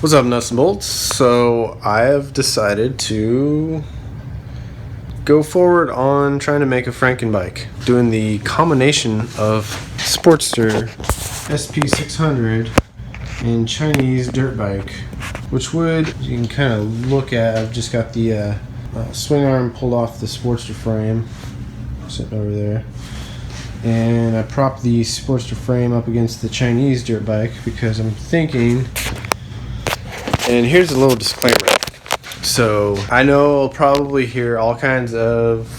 What's up, nuts and bolts? So I have decided to go forward on trying to make a Frankenbike, doing the combination of Sportster SP600 and Chinese dirt bike, which would, you can kind of look at, I've just got the swing arm pulled off the Sportster frame sitting over there, and I propped the Sportster frame up against the Chinese dirt bike because I'm thinking. And here's a little disclaimer. So I know I'll probably hear all kinds of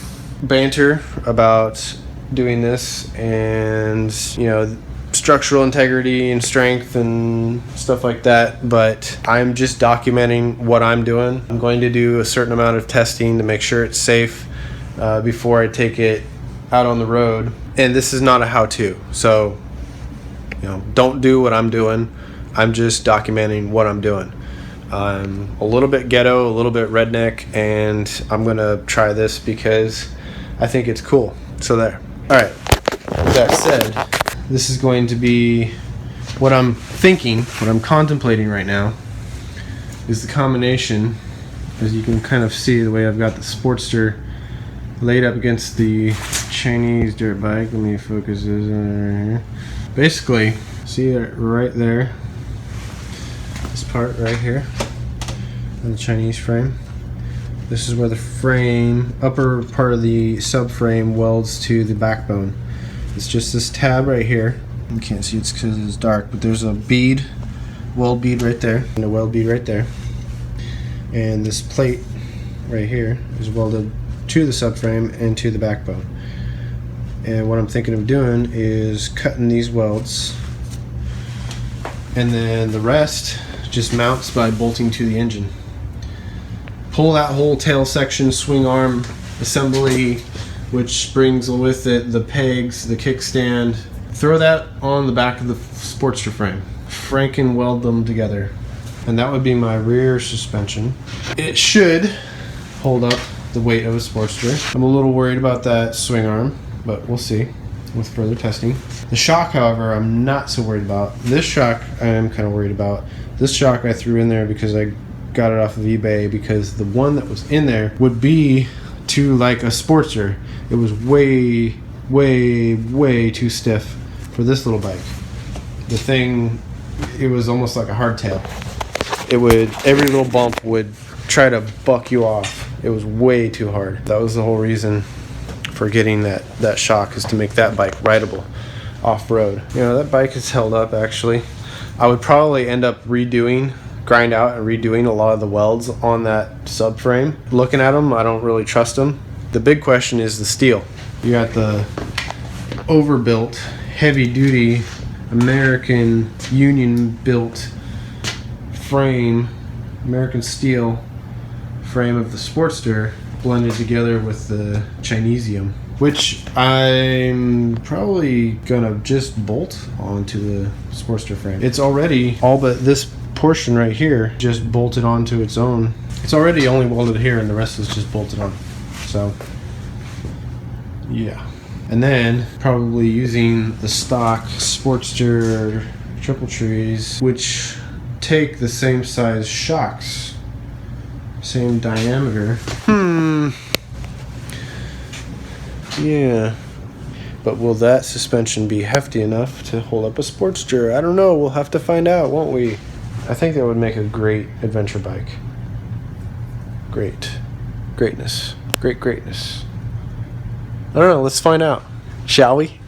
banter about doing this and, you know, structural integrity and strength and stuff like that, but I'm just documenting what I'm doing. I'm going to do a certain amount of testing to make sure it's safe before I take it out on the road. And this is not a how-to. So, you know, don't do what I'm doing. I'm just documenting what I'm doing. I'm a little bit ghetto, a little bit redneck, and I'm gonna try this because I think it's cool. So there. Alright, with that said, this is going to be what I'm thinking, what I'm contemplating right now, is the combination, as you can kind of see the way I've got the Sportster laid up against the Chinese dirt bike. Let me focus this on right here. Basically, see it right there, this part right here on the Chinese frame. This is where the frame, upper part of the subframe welds to the backbone. It's just this tab right here. You can't see it's because it's dark, but there's a bead, weld bead right there, and a weld bead right there. And this plate right here is welded to the subframe and to the backbone. And what I'm thinking of doing is cutting these welds, and then the rest just mounts by bolting to the engine. Pull that whole tail section, swing arm assembly, which brings with it the pegs, the kickstand. Throw that on the back of the Sportster frame. Franken weld them together. And that would be my rear suspension. It should hold up the weight of a Sportster. I'm a little worried about that swing arm, but we'll see with further testing. The shock, however, I'm not so worried about. This shock I am kind of worried about. This shock I threw in there because I got it off of eBay, because the one that was in there would be to like a Sportster. It was way, way, way too stiff for this little bike. The thing, it was almost like a hardtail. It would, every little bump would try to buck you off. It was way too hard. That was the whole reason for getting that shock, is to make that bike rideable off-road. You know, that bike is held up actually. I would probably end up grind out and redoing a lot of the welds on that subframe. Looking at them, I don't really trust them. The big question is the steel. You got the overbuilt, heavy-duty, American Union-built frame, American steel frame of the Sportster, blended together with the Chinesium, which I'm probably gonna just bolt onto the Sportster frame. It's already all but this portion right here just bolted onto its own. It's already only welded here, and the rest is just bolted on. So yeah, and then probably using the stock Sportster triple trees, which take the same size shocks, same diameter. Yeah, but will that suspension be hefty enough to hold up a Sportster? I don't know. We'll have to find out, won't we? I think that would make a great adventure bike. Greatness. Greatness. I don't know. Let's find out. Shall we?